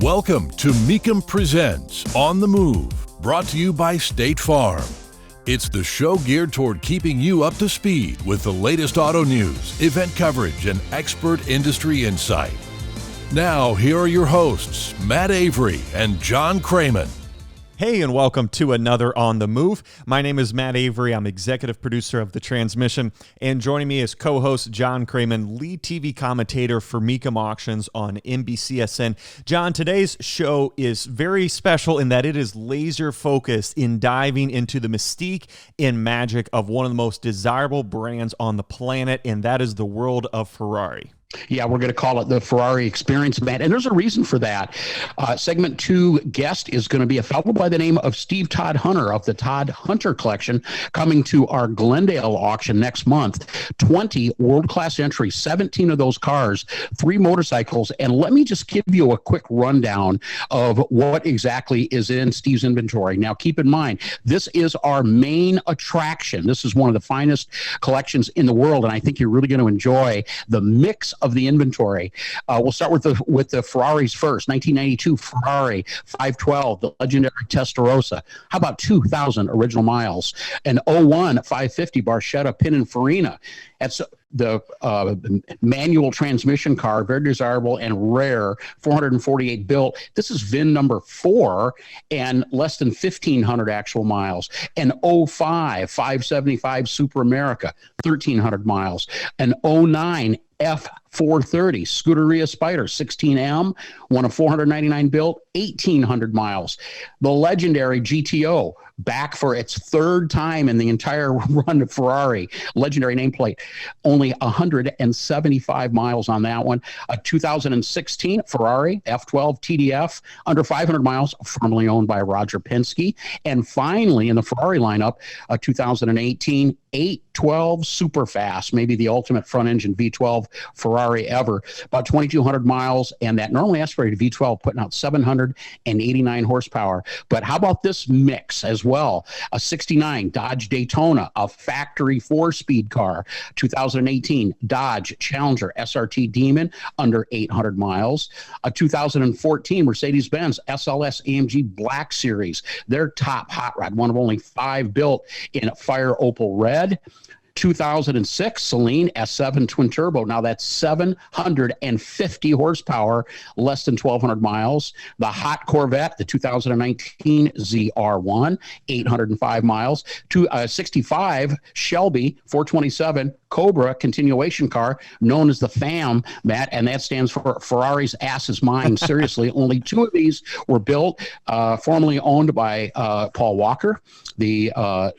Welcome to Mecum Presents On the Move, brought to you by State Farm. It's the show geared toward keeping you up to speed with the latest auto news, event coverage, and expert industry insight. Now, here are your hosts, Matt Avery and John Kraman. Hey, and welcome to another On the Move. My name is Matt Avery. I'm executive producer of The Transmission, and joining me is co-host John Kraman, lead TV commentator for Mecum Auctions on NBCSN. John, today's show is very special in that it is laser focused in diving into the mystique and magic of one of the most desirable brands on the planet, and that is the world of Ferrari. Yeah, we're going to call it the Ferrari Experience, Matt. And there's a reason for that. Segment 2 guest is going to be a fellow by the name of Steve Todd Hunter of the Todd Hunter Collection, coming to our Glendale auction next month. 20 world-class entries, 17 of those cars, 3 motorcycles. And let me just give you a quick rundown of what exactly is in Steve's inventory. Now, keep in mind, this is our main attraction. This is one of the finest collections in the world, and I think you're really going to enjoy the mix of the inventory. We'll start with the Ferraris first. 1992 Ferrari 512, the legendary Testarossa. How about 2,000 original miles? An 01 550 Barchetta Pininfarina. That's the manual transmission car, very desirable and rare, 448 built. This is VIN number 4 and less than 1,500 actual miles. An 05 575 Super America, 1,300 miles. An 09 F430 Scuderia Spider 16M, one of 499 built, 1,800 miles. The legendary GTO, back for its third time in the entire run of Ferrari, legendary nameplate, only 175 miles on that one. A 2016 Ferrari F12 Tdf, under 500 miles, formerly owned by Roger Penske. And finally, in the Ferrari lineup, a 2018 812 Superfast, maybe the ultimate front-engine V12 Ferrari ever, about 2,200 miles, and that normally aspirated V12 putting out 789 horsepower. But how about this mix as well? A 69 Dodge Daytona, a factory 4-speed car, 2018 Dodge Challenger SRT Demon, under 800 miles. A 2014 Mercedes-Benz SLS AMG Black Series, their top hot rod, one of only 5 built in fire opal red. 2006 Celine S7 twin turbo. Now that's 750 horsepower, less than 1,200 miles. The hot Corvette, the 2019 ZR1, 805 miles. 65 Shelby 427 Cobra continuation car, known as the FAM, Matt, and that stands for Ferrari's Ass is Mine. Seriously, only 2 of these were built, formerly owned by Paul Walker, the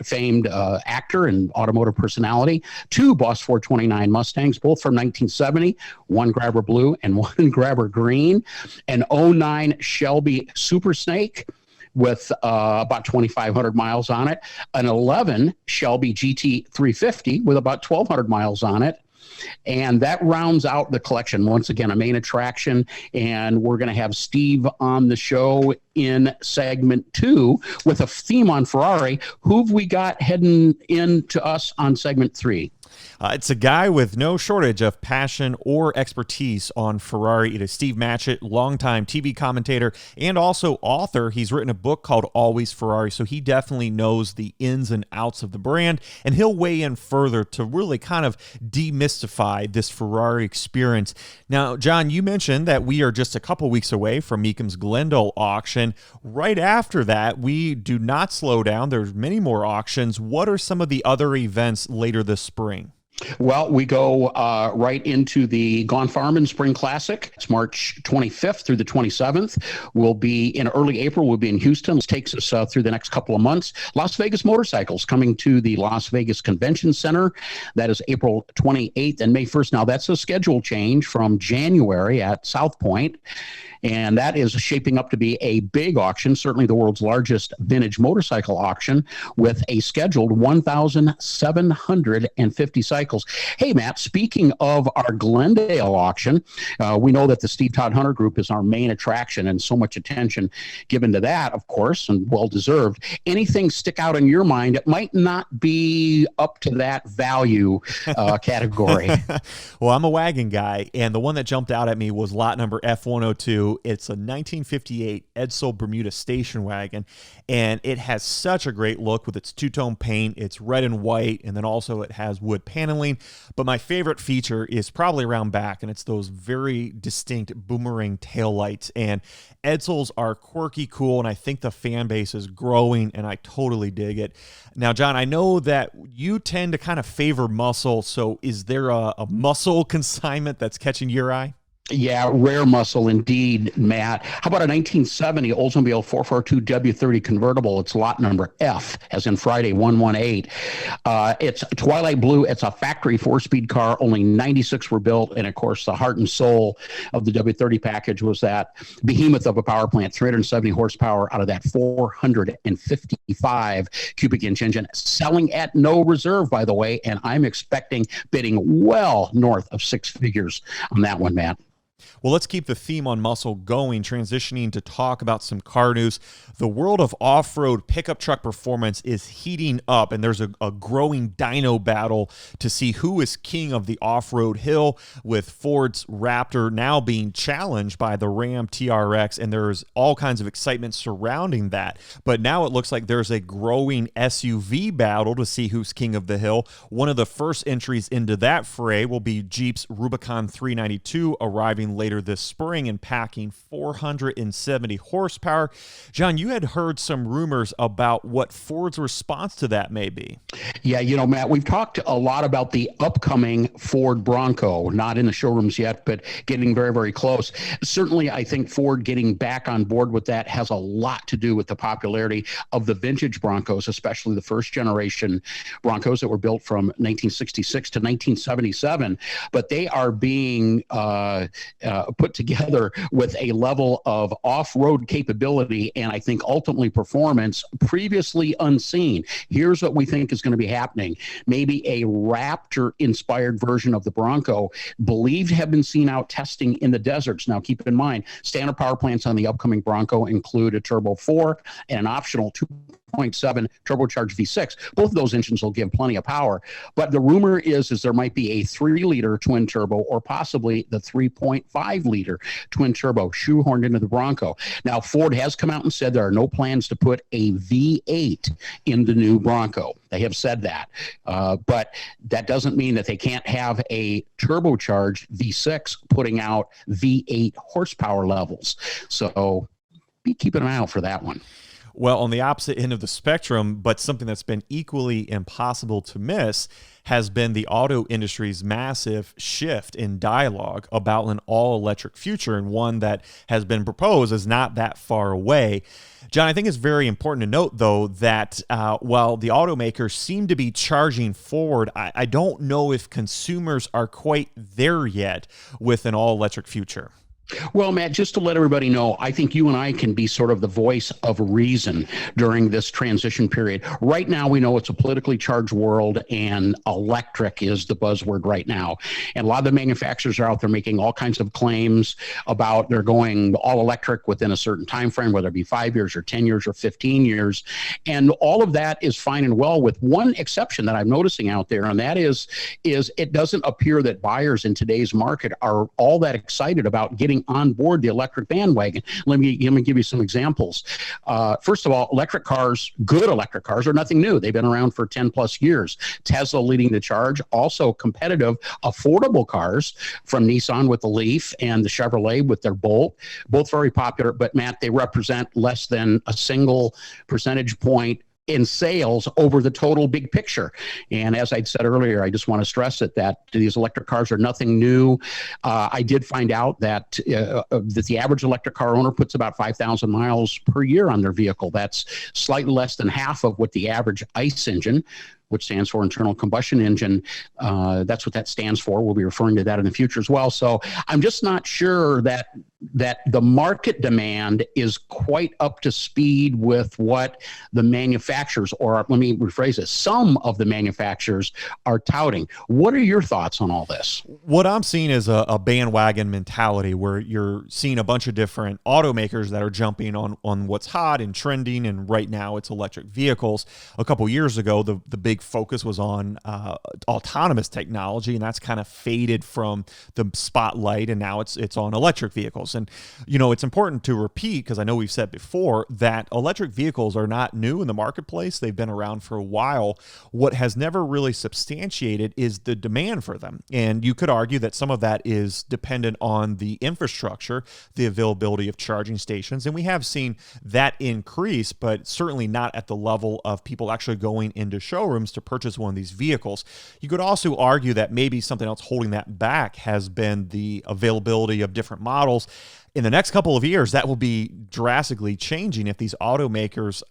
famed actor and automotive personality. 2 Boss 429 Mustangs, both from 1970, one Grabber Blue and one Grabber Green. An 09 Shelby Super Snake with about 2,500 miles on it. An 11 Shelby GT 350 with about 1,200 miles on it. And that rounds out the collection. Once again, a main attraction, and we're going to have Steve on the show in segment 2 with a theme on Ferrari. Who've we got heading in to us on segment 3? It's a guy with no shortage of passion or expertise on Ferrari. It is Steve Matchett, longtime TV commentator and also author. He's written a book called Always Ferrari, so he definitely knows the ins and outs of the brand, and he'll weigh in further to really kind of demystify this Ferrari experience. Now, John, you mentioned that we are just a couple weeks away from Mecum's Glendale auction. Right after that, we do not slow down. There's many more auctions. What are some of the other events later this spring? Well, we go right into the Gone Farmin' Spring Classic. It's March 25th through the 27th. We'll be in early April. We'll be in Houston. It takes us through the next couple of months. Las Vegas Motorcycles coming to the Las Vegas Convention Center. That is April 28th and May 1st. Now, that's a schedule change from January at South Point. And that is shaping up to be a big auction, certainly the world's largest vintage motorcycle auction, with a scheduled 1,750 cycles. Hey, Matt, speaking of our Glendale auction, we know that the Steve Todd Hunter Group is our main attraction, and so much attention given to that, of course, and well-deserved. Anything stick out in your mind? It might not be up to that value category. Well, I'm a Wagon guy, and the one that jumped out at me was lot number F102. you. It's a 1958 Edsel Bermuda station wagon, and it has such a great look with its two-tone paint. It's red and white, and then also it has wood paneling. But my favorite feature is probably around back, and it's those very distinct boomerang taillights. And Edsels are quirky, cool, and I think the fan base is growing, and I totally dig it. Now, John, I know that you tend to kind of favor muscle, so is there a muscle consignment that's catching your eye? Yeah, rare muscle indeed, Matt. How about a 1970 Oldsmobile 442 W30 Convertible? It's lot number F, as in Friday 118. It's twilight blue. It's a factory four-speed car. Only 96 were built. And, of course, the heart and soul of the W30 package was that behemoth of a power plant, 370 horsepower out of that 455 cubic inch engine, selling at no reserve, by the way. And I'm expecting bidding well north of six figures on that one, Matt. Well, let's keep the theme on muscle going, transitioning to talk about some car news. The world of off-road pickup truck performance is heating up, and there's a growing dyno battle to see who is king of the off-road hill, with Ford's Raptor now being challenged by the Ram TRX, and there's all kinds of excitement surrounding that. But now it looks like there's a growing SUV battle to see who's king of the hill. One of the first entries into that fray will be Jeep's Rubicon 392, arriving later this spring and packing 470 horsepower. John, you had heard some rumors about what Ford's response to that may be. Yeah, Matt, we've talked a lot about the upcoming Ford Bronco, not in the showrooms yet, but getting very, very close. Certainly, I think Ford getting back on board with that has a lot to do with the popularity of the vintage Broncos, especially the first generation Broncos that were built from 1966 to 1977. But they are being put together with a level of off-road capability and I think ultimately performance previously unseen. Here's what we think is going to be happening. Maybe a Raptor-inspired version of the Bronco, believed to have been seen out testing in the deserts. Now, keep in mind, standard power plants on the upcoming Bronco include a Turbo 4 and an optional 2.7 turbocharged V6. Both of those engines will give plenty of power. But the rumor is there might be a 3-liter twin turbo or possibly the 3.5-liter twin turbo shoehorned into the Bronco. Now, Ford has come out and said there are no plans to put a V8 in the new Bronco. They have said that. But that doesn't mean that they can't have a turbocharged V6 putting out V8 horsepower levels. So be keeping an eye out for that one. Well, on the opposite end of the spectrum, but something that's been equally impossible to miss, has been the auto industry's massive shift in dialogue about an all-electric future, and one that has been proposed is not that far away. John, I think it's very important to note, though, that while the automakers seem to be charging forward, I don't know if consumers are quite there yet with an all-electric future. Well, Matt, just to let everybody know, I think you and I can be sort of the voice of reason during this transition period. Right now, we know it's a politically charged world, and electric is the buzzword right now. And a lot of the manufacturers are out there making all kinds of claims about they're going all electric within a certain time frame, whether it be 5 years or 10 years or 15 years. And all of that is fine and well, with one exception that I'm noticing out there, and that is it doesn't appear that buyers in today's market are all that excited about getting on board the electric bandwagon. Let me give you some examples. First of all, good electric cars are nothing new. They've been around for 10 plus years. Tesla leading the charge. Also competitive, affordable cars from Nissan with the Leaf and the Chevrolet with their Bolt. Both very popular, but Matt, they represent less than a single percentage point in sales over the total big picture. And as I said earlier, I just want to stress it that these electric cars are nothing new. I did find out that the average electric car owner puts about 5,000 miles per year on their vehicle. That's slightly less than half of what the average ICE engine, which stands for internal combustion engine. That's what that stands for. We'll be referring to that in the future as well. So I'm just not sure that the market demand is quite up to speed with what the manufacturers, or let me rephrase it, some of the manufacturers are touting. What are your thoughts on all this? What I'm seeing is a bandwagon mentality where you're seeing a bunch of different automakers that are jumping on what's hot and trending, and right now it's electric vehicles. A couple years ago, the big focus was on autonomous technology, and that's kind of faded from the spotlight, and now it's on electric vehicles. And And, you know, it's important to repeat, because I know we've said before, that electric vehicles are not new in the marketplace. They've been around for a while. What has never really substantiated is the demand for them. And you could argue that some of that is dependent on the infrastructure, the availability of charging stations. And we have seen that increase, but certainly not at the level of people actually going into showrooms to purchase one of these vehicles. You could also argue that maybe something else holding that back has been the availability of different models. In the next couple of years, that will be drastically changing if these automakers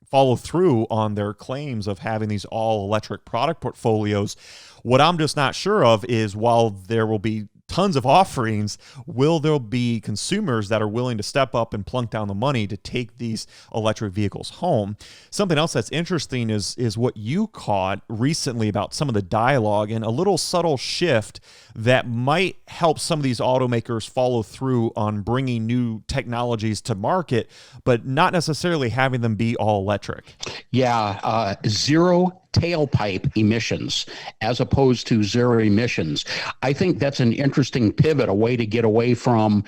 follow through on their claims of having these all-electric product portfolios. What I'm just not sure of is, while there will be tons of offerings, will there be consumers that are willing to step up and plunk down the money to take these electric vehicles home? Something else that's interesting is what you caught recently about some of the dialogue, and a little subtle shift that might help some of these automakers follow through on bringing new technologies to market, but not necessarily having them be all electric. Yeah, zero tailpipe emissions as opposed to zero emissions. I think that's an interesting pivot, a way to get away from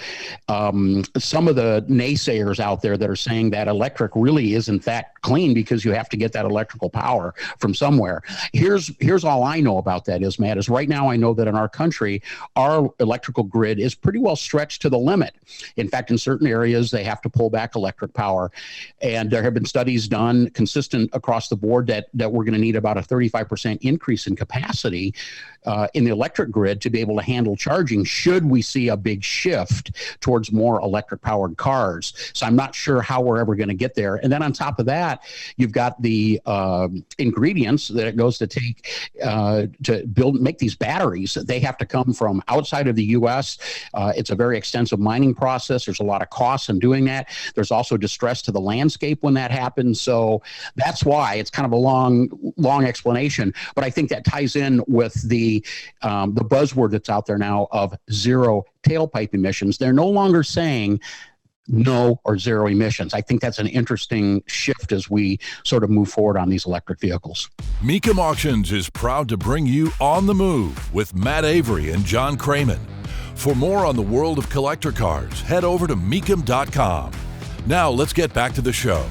some of the naysayers out there that are saying that electric really isn't that clean because you have to get that electrical power from somewhere. Here's all I know about that is, Matt, is right now I know that in our country, our electrical grid is pretty well stretched to the limit. In fact, in certain areas, they have to pull back electric power. And there have been studies done consistent across the board that we're going to need about a 35% increase in capacity in the electric grid to be able to handle charging should we see a big shift towards more electric powered cars. So I'm not sure how we're ever going to get there. And then on top of that, you've got the ingredients that it goes to take to make these batteries. They have to come from outside of the U.S. It's a very extensive mining process. There's a lot of costs in doing that. There's also distress to the landscape when that happens. So that's why it's kind of a long explanation. But I think that ties in with the buzzword that's out there now of zero tailpipe emissions. They're no longer saying no or zero emissions. I think that's an interesting shift as we sort of move forward on these electric vehicles. Mecum Auctions is proud to bring you On the Move with Matt Avery and John Kraman. For more on the world of collector cars, head over to mecum.com. Now let's get back to the show.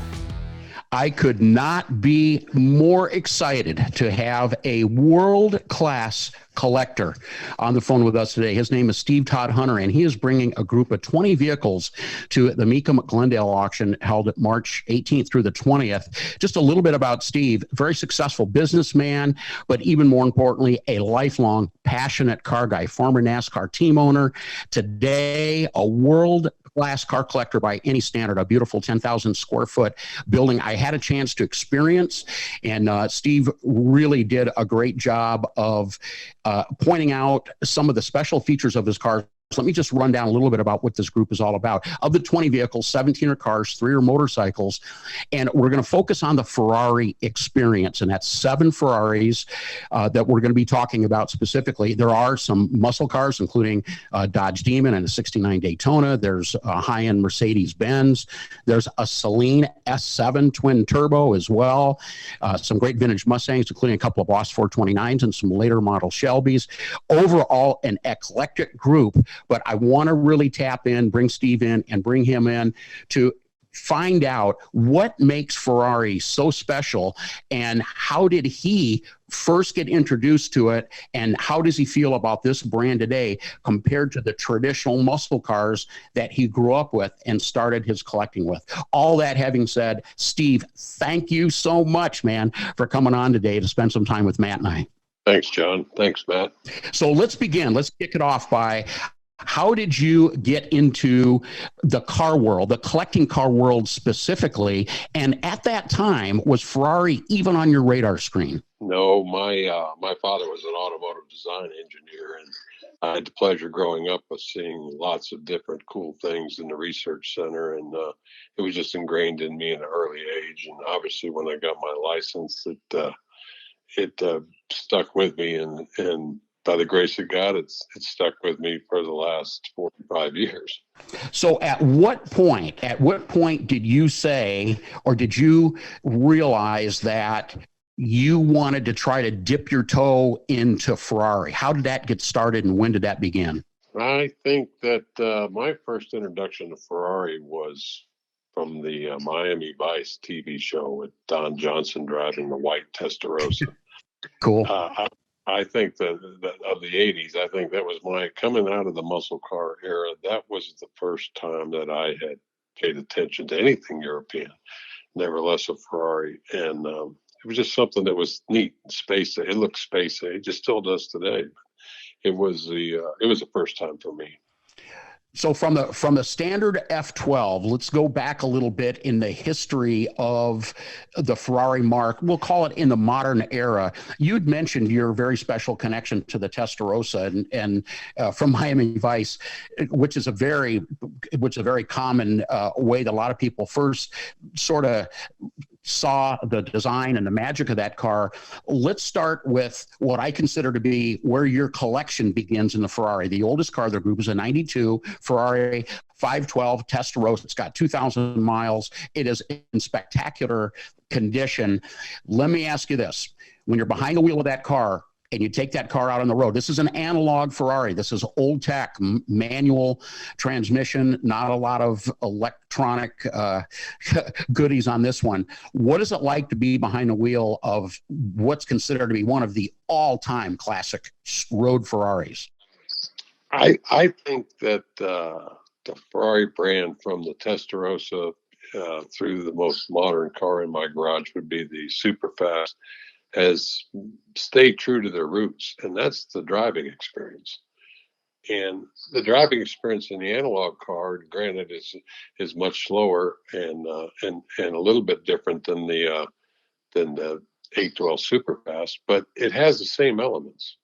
I could not be more excited to have a world-class collector on the phone with us today. His name is Steve Todd Hunter, and he is bringing a group of 20 vehicles to the Mecum Glendale auction held March 18th through the 20th. Just a little bit about Steve. Very successful businessman, but even more importantly, a lifelong passionate car guy, former NASCAR team owner. Today, a world-class car collector by any standard, a beautiful 10,000 square foot building I had a chance to experience. And Steve really did a great job of pointing out some of the special features of his car. So let me just run down a little bit about what this group is all about. Of the 20 vehicles, 17 are cars, 3 are motorcycles, and we're going to focus on the Ferrari experience, and that's 7 Ferraris that we're going to be talking about specifically. There are some muscle cars, including Dodge Demon and a 69 Daytona. There's a high-end Mercedes-Benz. There's a Celine S7 twin turbo as well. Some great vintage Mustangs, including a couple of Boss 429s and some later model Shelbys. Overall, an eclectic group. But I want to really tap in, bring Steve in, and bring him in to find out what makes Ferrari so special and how did he first get introduced to it and how does he feel about this brand today compared to the traditional muscle cars that he grew up with and started his collecting with. All that having said, Steve, thank you so much, man, for coming on today to spend some time with Matt and I. Thanks, John. Thanks, Matt. So let's begin. Let's kick it off by how did you get into the car world, the collecting car world specifically? And at that time, was Ferrari even on your radar screen? No, my father was an automotive design engineer, and I had the pleasure growing up of seeing lots of different cool things in the research center, and it was just ingrained in me at an early age. And obviously, when I got my license, it stuck with me, and by the grace of God, it's stuck with me for the last 45 years. So at what point did you say, or did you realize that you wanted to try to dip your toe into Ferrari? How did that get started and when did that begin? I think that my first introduction to Ferrari was from the Miami Vice TV show with Don Johnson driving the white Testarossa. Cool. I think that of the 80s, I think that was my coming out of the muscle car era. That was the first time that I had paid attention to anything European, nevertheless a Ferrari. And it was just something that was neat. Space, it looked space age. It still does today. It was the first time for me. So from the standard F12, let's go back a little bit in the history of the Ferrari mark. We'll call it in the modern era. You'd mentioned your very special connection to the Testarossa and from Miami Vice, which is a very common way that a lot of people first sort of saw the design and the magic of that car. Let's start with what I consider to be where your collection begins in the Ferrari. The oldest car of the group is a 92 Ferrari 512 Testarossa. It's got 2,000 miles. It is in spectacular condition. Let me ask you this. When you're behind the wheel of that car, and you take that car out on the road. This is an analog Ferrari. This is old tech, manual transmission, not a lot of electronic goodies on this one. What is it like to be behind the wheel of what's considered to be one of the all-time classic road Ferraris? I think that the Ferrari brand from the Testarossa through the most modern car in my garage would be the Superfast, has stayed true to their roots, and that's the driving experience. And the driving experience in the analog car, granted, is much slower and a little bit different than the 812 Superfast, but it has the same elements.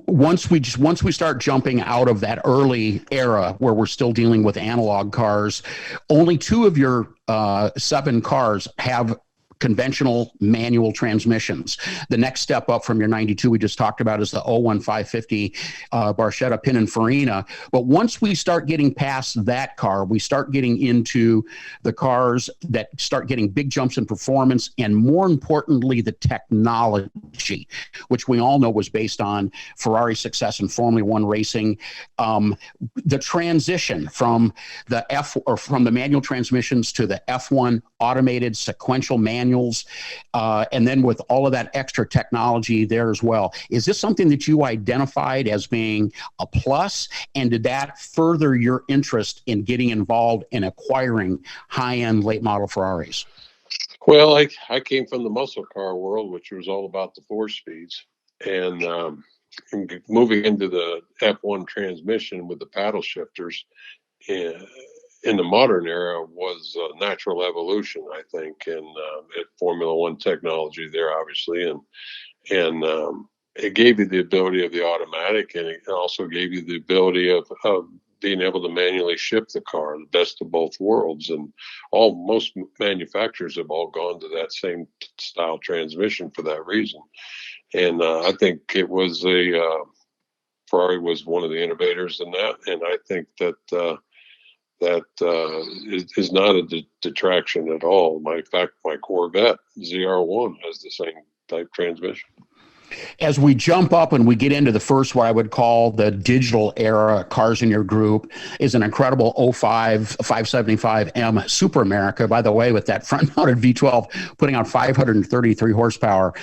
Once we start jumping out of that early era where we're still dealing with analog cars, only two of your 7 cars have conventional manual transmissions. The next step up from your 92 we just talked about is the 01550 Barchetta Pininfarina. But once we start getting past that car, we start getting into the cars that start getting big jumps in performance, and more importantly, the technology, which we all know was based on Ferrari's success in Formula One racing. The transition from the manual transmissions to the F1 automated sequential manuals, and then with all of that extra technology there as well. Is this something that you identified as being a plus? And did that further your interest in getting involved in acquiring high-end late model Ferraris? Well, I came from the muscle car world, which was all about the 4-speeds. And moving into the F1 transmission with the paddle shifters in the modern era was a natural evolution, I think, and Formula One technology there, obviously, and it gave you the ability of the automatic, and it also gave you the ability of being able to manually shift the car, the best of both worlds. And most manufacturers have all gone to that same style transmission for that reason. And I think it was Ferrari was one of the innovators in that, and I think that is not a detraction at all. In fact, my Corvette ZR1 has the same type transmission. As we jump up and we get into the first, what I would call the digital era cars in your group, is an incredible 05 575M Super America, by the way, with that front-mounted V12 putting out 533 horsepower.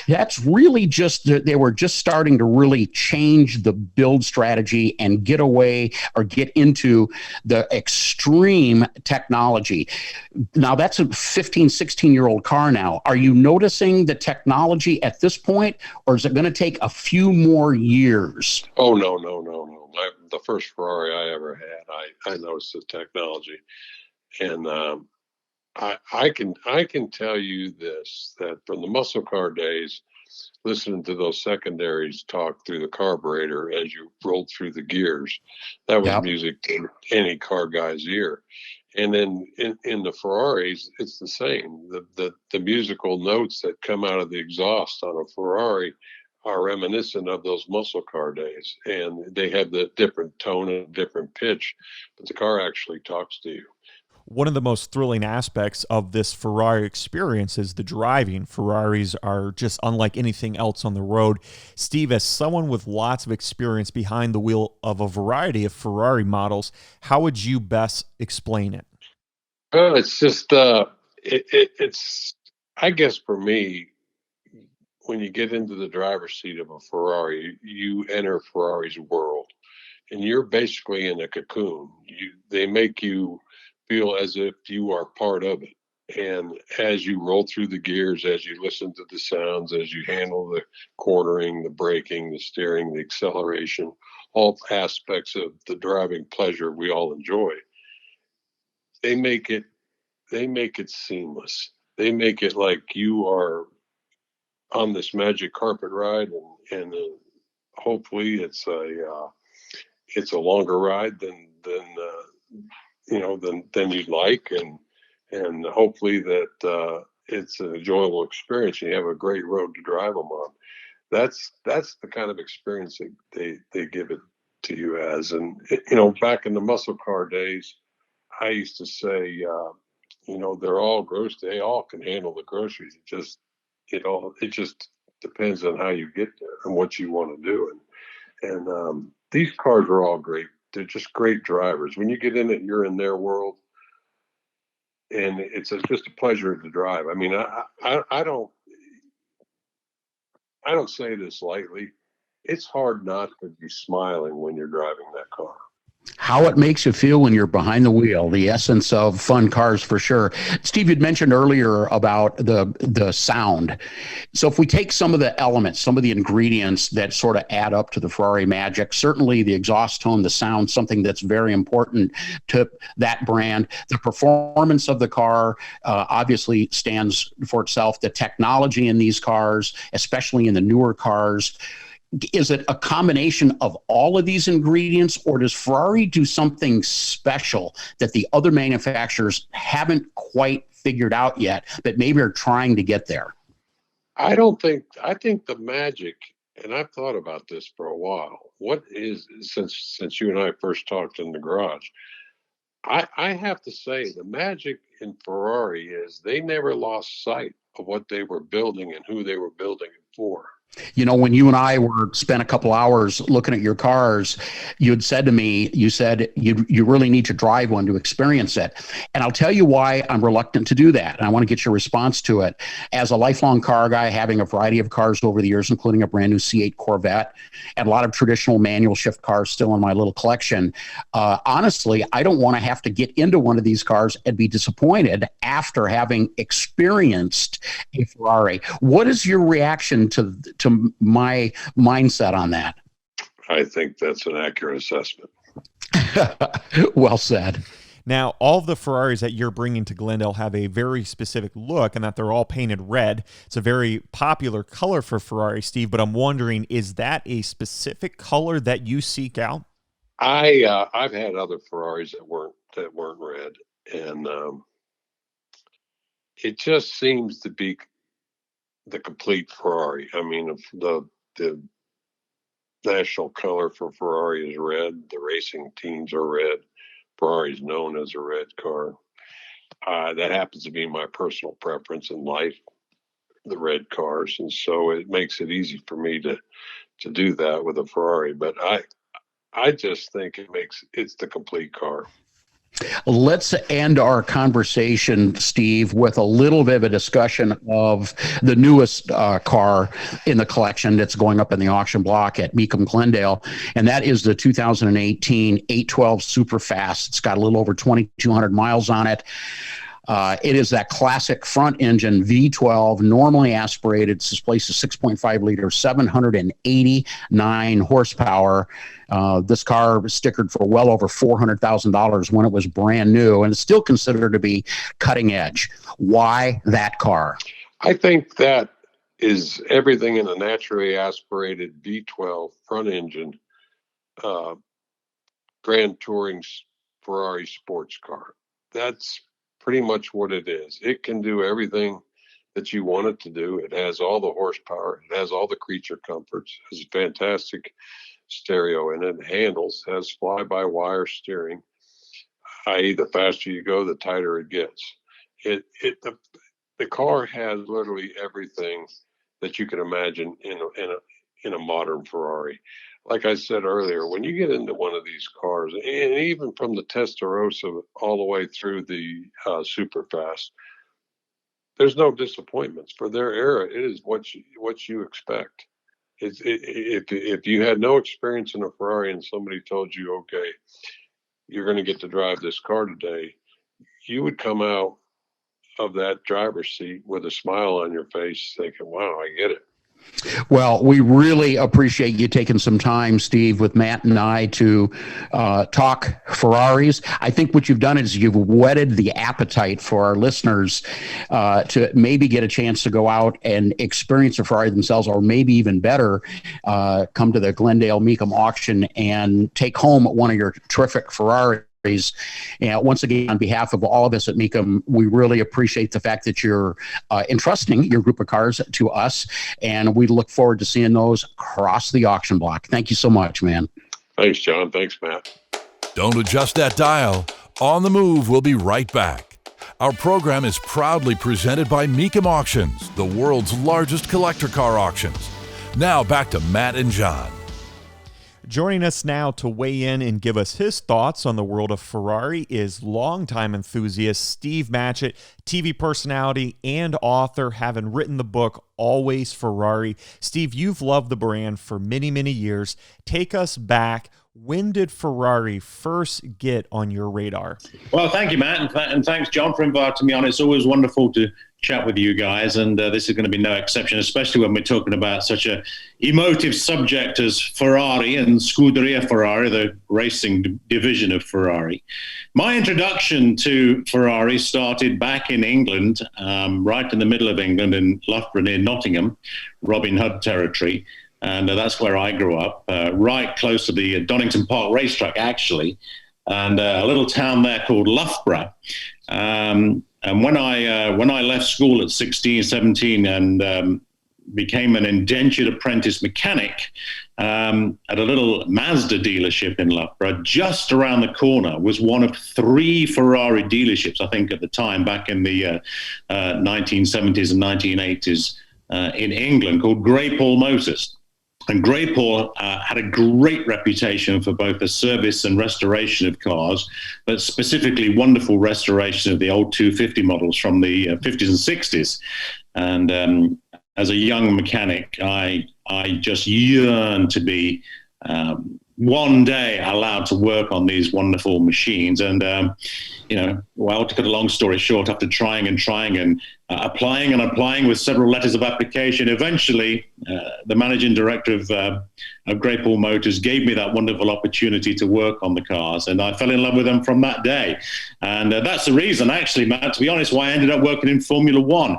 That's really they were just starting to really change the build strategy and get away or get into the extreme technology. Now, that's a 15, 16-year-old car now. Are you noticing the technology at this point, or is it going to take a few more years? Oh, no. The first Ferrari I ever had, I noticed the technology. And I can tell you this, that from the muscle car days, listening to those secondaries talk through the carburetor as you rolled through the gears, that was music to any car guy's ear. And then in the Ferraris, it's the same. The musical notes that come out of the exhaust on a Ferrari are reminiscent of those muscle car days, and they have the different tone and different pitch, but the car actually talks to you. One of the most thrilling aspects of this Ferrari experience is the driving. Ferraris are just unlike anything else on the road. Steve, as someone with lots of experience behind the wheel of a variety of Ferrari models, how would you best explain it? Well, it's just it's I guess for me, when you get into the driver's seat of a Ferrari, you enter Ferrari's world, and you're basically in a cocoon. They make you feel as if you are part of it. And as you roll through the gears, as you listen to the sounds, as you handle the cornering, the braking, the steering, the acceleration, all aspects of the driving pleasure we all enjoy, they make it seamless. They make it like you are on this magic carpet ride, and hopefully it's a longer ride than you'd like, and hopefully that it's an enjoyable experience. You have a great road to drive them on. That's the kind of experience they give it to you as. And back in the muscle car days, I used to say, they're all gross. They all can handle the groceries. It just depends on how you get there and what you want to do. And these cars are all great. They're just great drivers. When you get in it, you're in their world, and just a pleasure to drive. I mean, I don't say this lightly. It's hard not to be smiling when you're driving that car. How it makes you feel when you're behind the wheel, the essence of fun cars for sure. Steve, you'd mentioned earlier about the sound. So if we take some of the elements, some of the ingredients that sort of add up to the Ferrari magic, certainly the exhaust tone, the sound, something that's very important to that brand. The performance of the car obviously stands for itself. The technology in these cars, especially in the newer cars, is it a combination of all of these ingredients, or does Ferrari do something special that the other manufacturers haven't quite figured out yet, but maybe are trying to get there? I think the magic, and I've thought about this for a while. What is, since you and I first talked in the garage, I have to say the magic in Ferrari is they never lost sight of what they were building and who they were building it for. When you and I were spent a couple hours looking at your cars, you had said to me, you said you really need to drive one to experience it. And I'll tell you why I'm reluctant to do that. And I want to get your response to it. As a lifelong car guy, having a variety of cars over the years, including a brand new C8 Corvette and a lot of traditional manual shift cars still in my little collection, honestly, I don't want to have to get into one of these cars and be disappointed after having experienced a Ferrari. What is your reaction to my mindset on that? I think that's an accurate assessment. Well said. Now, all of the Ferraris that you're bringing to Glendale have a very specific look, and that they're all painted red. It's a very popular color for Ferrari, Steve, but I'm wondering, is that a specific color that you seek out? I've had other Ferraris that weren't red, and it just seems to be the complete Ferrari. I mean, the national color for Ferrari is red. The racing teams are red. Ferrari's known as a red car. That happens to be my personal preference in life, the red cars, and so it makes it easy for me to do that with a Ferrari. But I just think it's the complete car. Let's end our conversation, Steve, with a little bit of a discussion of the newest car in the collection that's going up in the auction block at Mecum Glendale, and that is the 2018 812 Superfast. It's got a little over 2,200 miles on it. It is that classic front engine V12, normally aspirated. It's displaced a 6.5 liter, 789 horsepower. This car was stickered for well over $400,000 when it was brand new, and it's still considered to be cutting edge. Why that car? I think that is everything in a naturally aspirated V12 front engine Grand Touring Ferrari sports car. That's pretty much what it is. It can do everything that you want it to do. It has all the horsepower. It has all the creature comforts. It has a fantastic stereo in it. Handles, has fly-by-wire steering. i.e., the faster you go, the tighter it gets. The car has literally everything that you can imagine in a modern Ferrari. Like I said earlier, when you get into one of these cars, and even from the Testarossa all the way through the Superfast, there's no disappointments. For their era, it is what you expect. If you had no experience in a Ferrari and somebody told you, okay, you're going to get to drive this car today, you would come out of that driver's seat with a smile on your face thinking, wow, I get it. Well, we really appreciate you taking some time, Steve, with Matt and I to talk Ferraris. I think what you've done is you've whetted the appetite for our listeners to maybe get a chance to go out and experience a Ferrari themselves, or maybe even better, come to the Glendale Mecum Auction and take home one of your terrific Ferraris. And once again, on behalf of all of us at Mecum, we really appreciate the fact that you're entrusting your group of cars to us, and we look forward to seeing those across the auction block. Thank you so much, man. Thanks, John. Thanks, Matt. Don't adjust that dial. On the Move, we'll be right back. Our program is proudly presented by Mecum Auctions, the world's largest collector car auctions. Now back to Matt and John. Joining us now to weigh in and give us his thoughts on the world of Ferrari is longtime enthusiast Steve Matchett, TV personality and author, having written the book Always Ferrari. Steve, you've loved the brand for many, many years. Take us back. When did Ferrari first get on your radar? Well, thank you, Matt, and thanks, John, for inviting me on. It's always wonderful to chat with you guys, and this is going to be no exception, especially when we're talking about such a emotive subject as Ferrari and Scuderia Ferrari, the racing division of Ferrari. My introduction to Ferrari started back in England, right in the middle of England in Loughborough near Nottingham, Robin Hood territory. And that's where I grew up, right close to the Donington Park racetrack, actually, and a little town there called Loughborough. And when I left school at 16, 17 and became an indentured apprentice mechanic at a little Mazda dealership in Loughborough, just around the corner was one of 3 Ferrari dealerships, I think at the time, back in the 1970s and 1980s in England, called Greypool Motors. And Greypool had a great reputation for both the service and restoration of cars, but specifically wonderful restoration of the old 250 models from the 50s and 60s. And as a young mechanic, I just yearned to be one day allowed to work on these wonderful machines. And, well, to cut a long story short, after trying and applying with several letters of application, eventually the managing director of Greypool Motors gave me that wonderful opportunity to work on the cars. And I fell in love with them from that day. And that's the reason, actually, Matt, to be honest, why I ended up working in Formula One,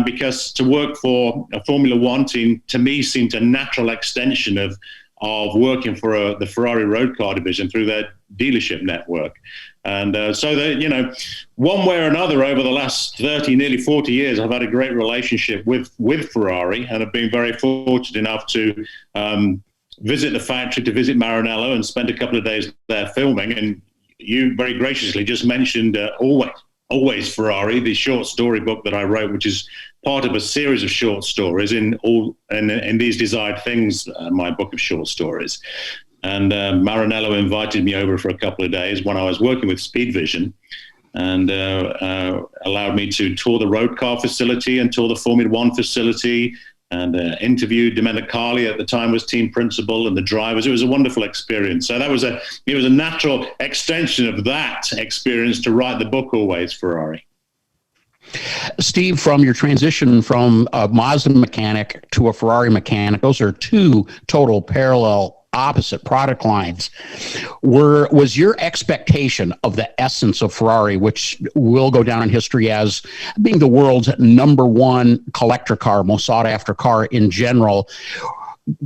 because to work for a Formula One team, to me, seemed a natural extension of working for the Ferrari road car division through their dealership network. And so that, one way or another over the last 30, nearly 40 years, I've had a great relationship with Ferrari, and I've been very fortunate enough to visit the factory, to visit Marinello and spend a couple of days there filming. And you very graciously just mentioned Always Ferrari, the short story book that I wrote, which is part of a series of short stories in These Desired Things, my book of short stories. And Marinello invited me over for a couple of days when I was working with Speed Vision, and allowed me to tour the road car facility and tour the Formula One facility, and interviewed Domenicali, at the time was team principal, and the drivers. It was a wonderful experience. So it was a natural extension of that experience to write the book Always Ferrari. Steve, from your transition from a Mazda mechanic to a Ferrari mechanic, those are 2 total parallel opposite product lines. Was your expectation of the essence of Ferrari, which will go down in history as being the world's #1 collector car, most sought after car in general,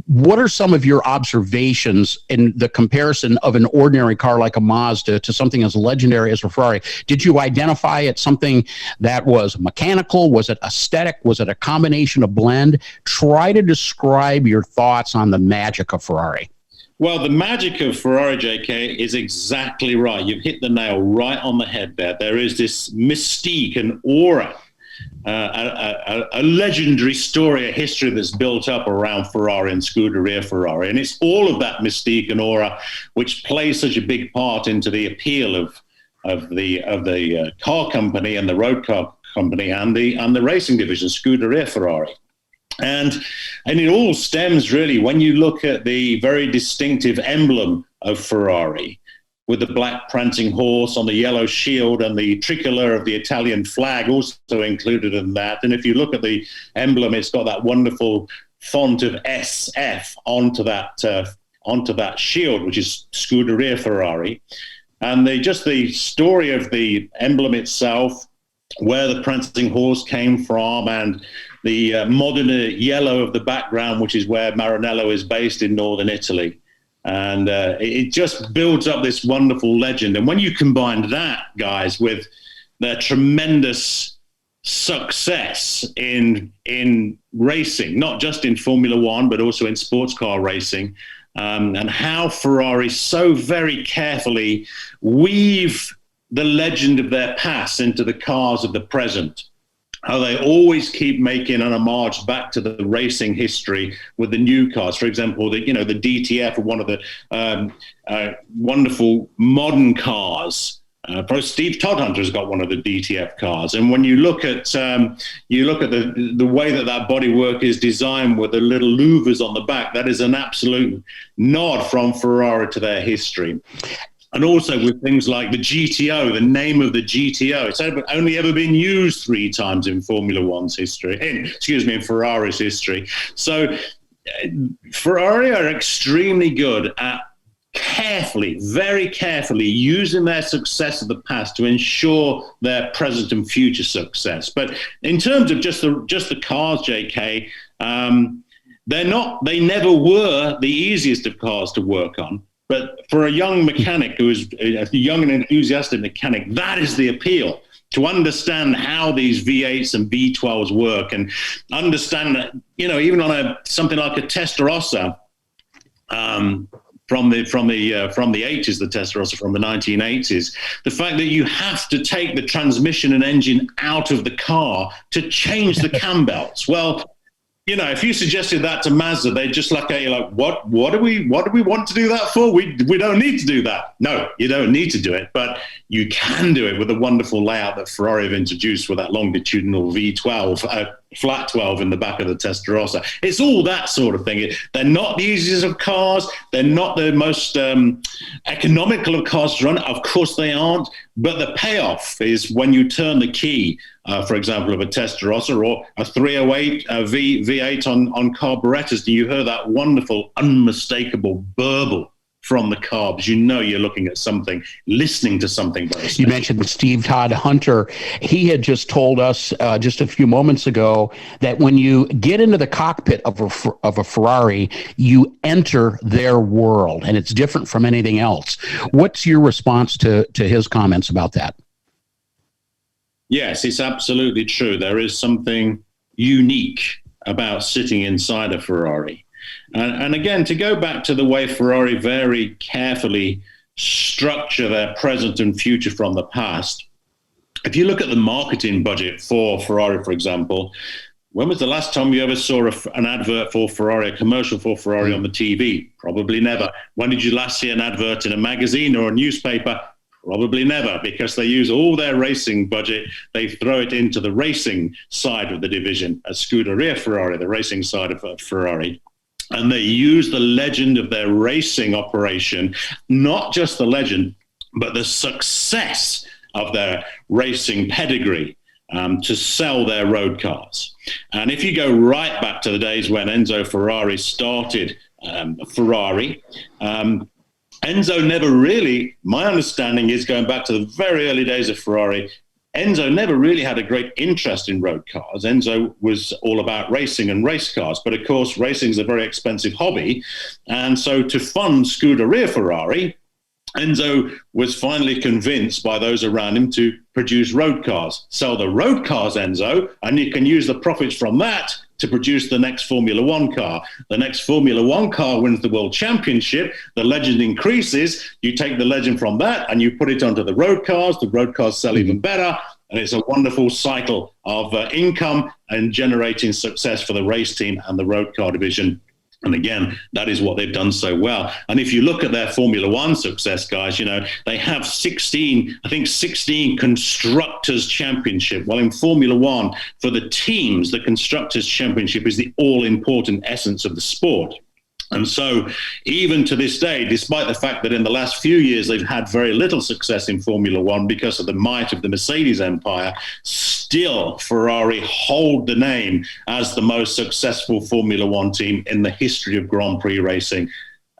what are some of your observations in the comparison of an ordinary car like a Mazda to something as legendary as a Ferrari? Did you identify it something that was mechanical? Was it aesthetic? Was it a combination of blend? Try to describe your thoughts on the magic of Ferrari. Well, the magic of Ferrari, JK, is exactly right. You've hit the nail right on the head there. There is this mystique and aura, a legendary story, a history that's built up around Ferrari and Scuderia Ferrari. And it's all of that mystique and aura which plays such a big part into the appeal of the car company and the road car company and the racing division, Scuderia Ferrari. And it all stems really when you look at the very distinctive emblem of Ferrari with the black prancing horse on the yellow shield and the tricolor of the Italian flag also included in that. And if you look at the emblem, it's got that wonderful font of SF onto that shield, which is Scuderia Ferrari. And the story of the emblem itself, where the prancing horse came from, and the Modena yellow of the background, which is where Marinello is based in northern Italy. And it just builds up this wonderful legend. And when you combine that, guys, with their tremendous success in racing, not just in Formula One, but also in sports car racing, and how Ferrari so very carefully weave the legend of their past into the cars of the present, how they always keep making an homage back to the racing history with the new cars. For example, the DTF, one of the wonderful modern cars. Steve Todhunter has got one of the DTF cars, and when you look at the way that bodywork is designed with the little louvers on the back, that is an absolute nod from Ferrari to their history. And also with things like the GTO, the name of the GTO, it's only ever been used 3 times in Formula One's history, in Ferrari's history. So Ferrari are extremely good at very carefully using their success of the past to ensure their present and future success. But in terms of just the cars, JK, they never were the easiest of cars to work on. But for a young mechanic who is a young and enthusiastic mechanic, that is the appeal, to understand how these V8s and V12s work, and understand that, even on something like a Testarossa, from the 80s, the Testarossa from the 1980s, the fact that you have to take the transmission and engine out of the car to change the cam belts. Well, if you suggested that to Mazda, they'd just look at you like, what do we want to do that for? We don't need to do that. No, you don't need to do it, but you can do it with the wonderful layout that Ferrari have introduced with that longitudinal V12, flat 12 in the back of the Testarossa. It's all that sort of thing. They're not the easiest of cars. They're not the most economical of cars to run. Of course they aren't, but the payoff is when you turn the key, for example, of a Testarossa or a 308 V8 on carburetors, and you hear that wonderful, unmistakable burble from the carbs. You're looking at something, listening to something very special. You mentioned Steve Todhunter. He had just told us just a few moments ago that when you get into the cockpit of a Ferrari, you enter their world, and it's different from anything else. What's your response to his comments about that? Yes, it's absolutely true. There is something unique about sitting inside a Ferrari. And again, to go back to the way Ferrari very carefully structure their present and future from the past, if you look at the marketing budget for Ferrari, for example, when was the last time you ever saw an advert for Ferrari, a commercial for Ferrari on the TV? Probably never. When did you last see an advert in a magazine or a newspaper? Probably never, because they use all their racing budget, they throw it into the racing side of the division, a Scuderia Ferrari, the racing side of Ferrari. And they use the legend of their racing operation, not just the legend, but the success of their racing pedigree to sell their road cars. And if you go right back to the days when Enzo Ferrari started Ferrari, Enzo never really, my understanding is, going back to the very early days of Ferrari, Enzo never really had a great interest in road cars. Enzo was all about racing and race cars. But of course, racing is a very expensive hobby. And so to fund Scuderia Ferrari, Enzo was finally convinced by those around him to produce road cars. Sell the road cars, Enzo, and you can use the profits from that to produce the next Formula One car. The next Formula One car wins the World Championship. The legend increases. You take the legend from that and you put it onto the road cars. The road cars sell even better. And it's a wonderful cycle of income and generating success for the race team and the road car division. And again, that is what they've done so well. And if you look at their Formula One success, guys, you know, they have 16 Constructors' Championship. Well, in Formula One, for the teams, the Constructors' Championship is the all-important essence of the sport. And so even to this day, despite the fact that in the last few years they've had very little success in Formula One because of the might of the Mercedes empire, still Ferrari hold the name as the most successful Formula One team in the history of Grand Prix racing.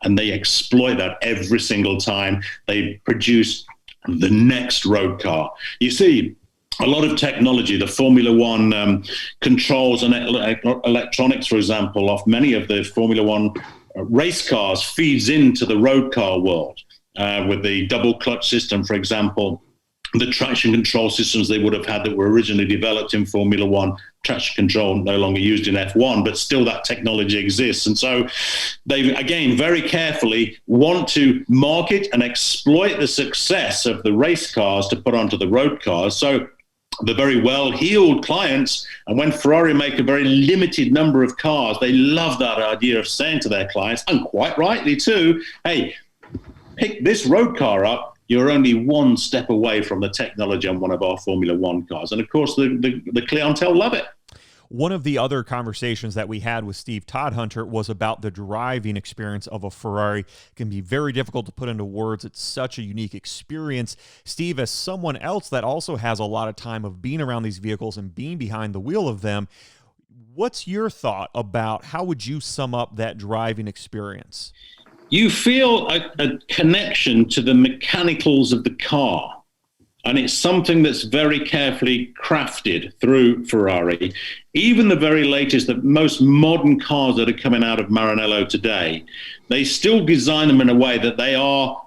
And they exploit that every single time they produce the next road car. You see, a lot of technology, the Formula One controls and electronics, for example, of many of the Formula One race cars feeds into the road car world with the double clutch system, for example, the traction control systems they would have had that were originally developed in Formula One. Traction control no longer used in F1, but still that technology exists. And so they, again, very carefully want to market and exploit the success of the race cars to put onto the road cars. So the very well-heeled clients, and when Ferrari make a very limited number of cars, they love that idea of saying to their clients, and quite rightly too, hey, pick this road car up, you're only one step away from the technology on one of our Formula One cars. And of course, the clientele love it. One of the other conversations that we had with Steve Todhunter was about the driving experience of a Ferrari. It can be very difficult to put into words. It's such a unique experience. Steve, as someone else that also has a lot of time of being around these vehicles and being behind the wheel of them, what's your thought about how would you sum up that driving experience? You feel a connection to the mechanicals of the car. And it's something that's very carefully crafted through Ferrari. Even the very latest, the most modern cars that are coming out of Marinello today, they still design them in a way that they are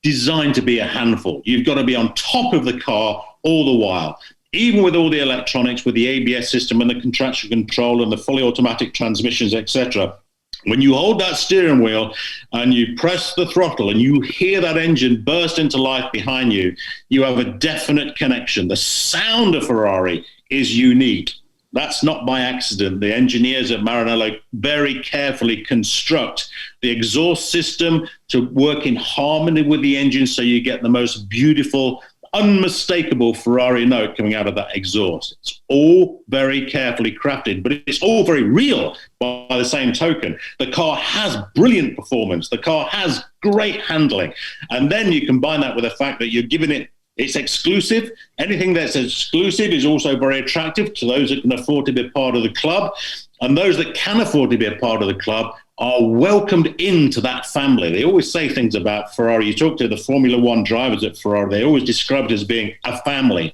designed to be a handful. You've got to be on top of the car all the while. Even with all the electronics, with the ABS system and the traction control and the fully automatic transmissions, etc., when you hold that steering wheel and you press the throttle and you hear that engine burst into life behind you, you have a definite connection. The sound of Ferrari is unique. That's not by accident. The engineers at Marinello very carefully construct the exhaust system to work in harmony with the engine so you get the most beautiful, unmistakable Ferrari note coming out of that exhaust. It's all very carefully crafted, but it's all very real by the same token. The car has brilliant performance. The car has great handling. And then you combine that with the fact that you're giving it's exclusive. Anything that's exclusive is also very attractive to those that can afford to be a part of the club. And those that can afford to be a part of the club are welcomed into that family. They always say things about Ferrari. You talk to the Formula One drivers at Ferrari, they always describe it as being a family.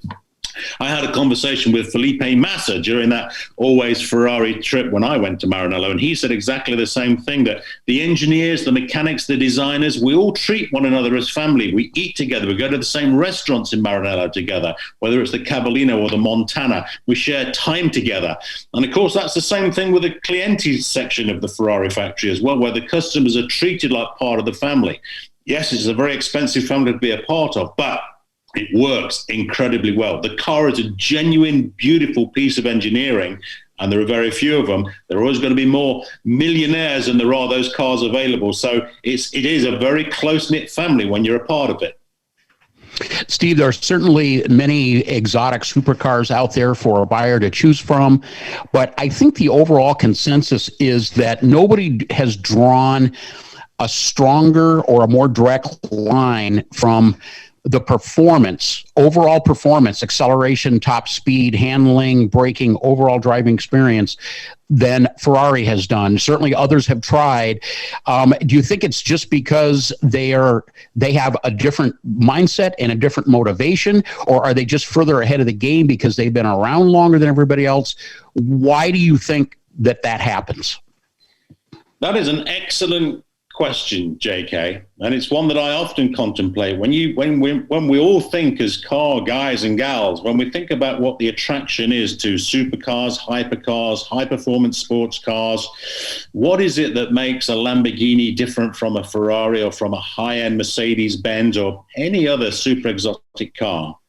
I had a conversation with Felipe Massa during that Always Ferrari trip when I went to Marinello, and he said exactly the same thing, that the engineers, the mechanics, the designers, we all treat one another as family. We eat together. We go to the same restaurants in Marinello together, whether it's the Cavallino or the Montana. We share time together. And of course, that's the same thing with the Clienti section of the Ferrari factory as well, where the customers are treated like part of the family. Yes, it's a very expensive family to be a part of, but it works incredibly well. The car is a genuine, beautiful piece of engineering, and there are very few of them. There are always going to be more millionaires than there are those cars available. So it is a very close-knit family when you're a part of it. Steve, there are certainly many exotic supercars out there for a buyer to choose from, but I think the overall consensus is that nobody has drawn a stronger or a more direct line from the performance, overall performance, acceleration, top speed, handling, braking, overall driving experience than Ferrari has done. Certainly others have tried. Do you think it's just because they have a different mindset and a different motivation, or are they just further ahead of the game because they've been around longer than everybody else? Why do you think that happens? That is an excellent question, JK, and it's one that I often contemplate. When we all think as car guys and gals, when we think about what the attraction is to supercars, hypercars, high-performance sports cars, what is it that makes a Lamborghini different from a Ferrari or from a high-end Mercedes-Benz or any other super exotic car?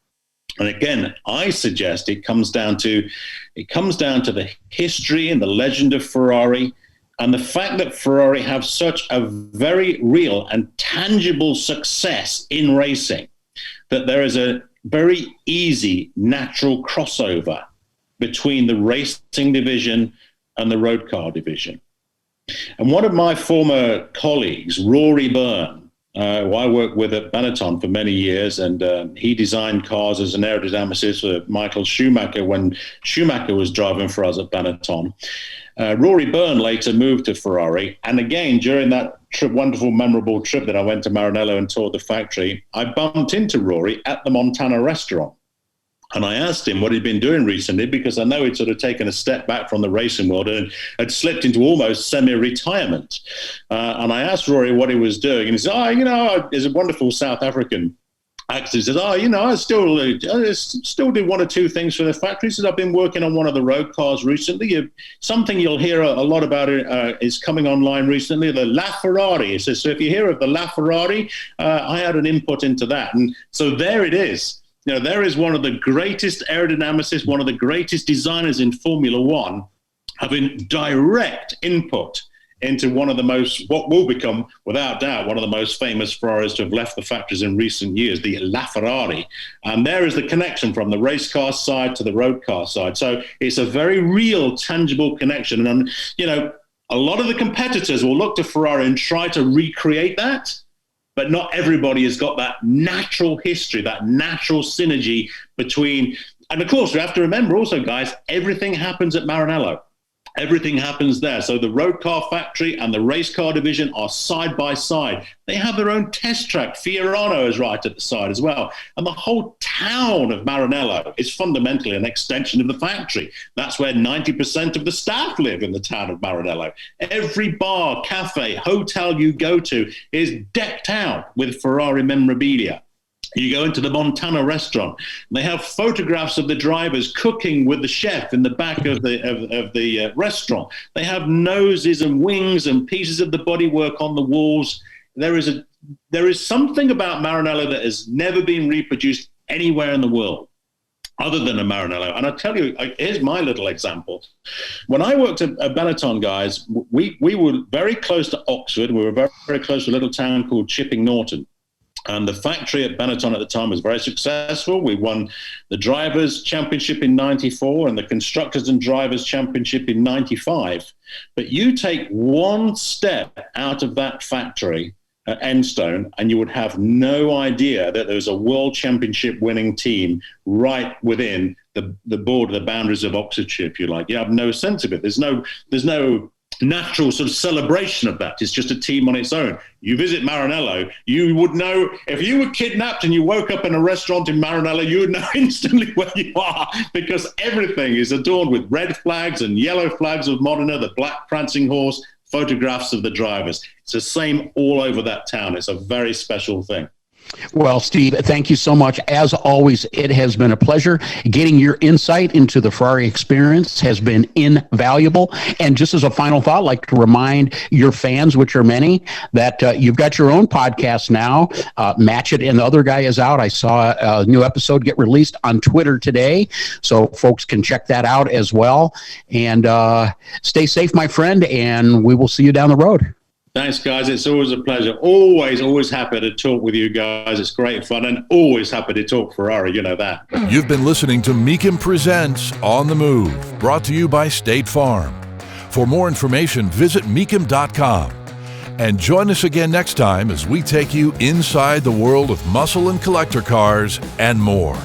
And again, I suggest it comes down to the history and the legend of Ferrari, and the fact that Ferrari have such a very real and tangible success in racing, that there is a very easy, natural crossover between the racing division and the road car division. And one of my former colleagues, Rory Byrne, who I worked with at Benetton for many years, and he designed cars as an aerodynamicist for Michael Schumacher when Schumacher was driving for us at Benetton. Rory Byrne later moved to Ferrari, and again, during that wonderful, memorable trip that I went to Marinello and toured the factory, I bumped into Rory at the Montana restaurant. And I asked him what he'd been doing recently, because I know he'd sort of taken a step back from the racing world and had slipped into almost semi-retirement. And I asked Rory what he was doing, and he said, he's a wonderful South African actor. He said, I still do one or two things for the factory. He said, I've been working on one of the road cars recently. Something you'll hear a lot about is coming online recently, the La Ferrari. He says, so if you hear of the La Ferrari, I had an input into that. And so there it is. There is one of the greatest aerodynamicists, one of the greatest designers in Formula One, having direct input into one of the most, what will become, without doubt, one of the most famous Ferraris to have left the factories in recent years, the La Ferrari. And there is the connection from the race car side to the road car side. So it's a very real, tangible connection. And, a lot of the competitors will look to Ferrari and try to recreate that. But not everybody has got that natural history, that natural synergy between, and of course, we have to remember also, guys, everything happens at Marinello. Everything happens there. So the road car factory and the race car division are side by side. They have their own test track. Fiorano is right at the side as well. And the whole town of Marinello is fundamentally an extension of the factory. That's where 90% of the staff live, in the town of Marinello. Every bar, cafe, hotel you go to is decked out with Ferrari memorabilia. You go into the Montana restaurant, they have photographs of the drivers cooking with the chef in the back of the restaurant. They have noses and wings and pieces of the bodywork on the walls. There is something about Marinello that has never been reproduced anywhere in the world other than a Marinello. And I'll tell you, here's my little example. When I worked at Benetton, guys, we were very close to Oxford. We were very, very close to a little town called Chipping Norton. And the factory at Benetton at the time was very successful. We won the Drivers' Championship in 94 and the Constructors and Drivers' Championship in 95. But you take one step out of that factory at Enstone and you would have no idea that there was a World Championship winning team right within the border, the boundaries of Oxfordshire, if you like. You have no sense of it. There's no natural sort of celebration of that. It's just a team on its own. You visit Marinello, you would know, if you were kidnapped and you woke up in a restaurant in Marinello, you would know instantly where you are, because everything is adorned with red flags and yellow flags of Modena, the black prancing horse, photographs of the drivers. It's the same all over that town. It's a very special thing. Well, Steve, thank you so much. As always, it has been a pleasure. Getting your insight into the Ferrari experience has been invaluable. And just as a final thought, I'd like to remind your fans, which are many, that you've got your own podcast now. Match It and the Other Guy is out. I saw a new episode get released on Twitter today, so folks can check that out as well. And stay safe, my friend, and we will see you down the road. Thanks, guys. It's always a pleasure. Always happy to talk with you guys. It's great fun, and always happy to talk Ferrari. You know that. You've been listening to Mecum Presents On the Move, brought to you by State Farm. For more information, visit Mecum.com. And join us again next time as we take you inside the world of muscle and collector cars and more.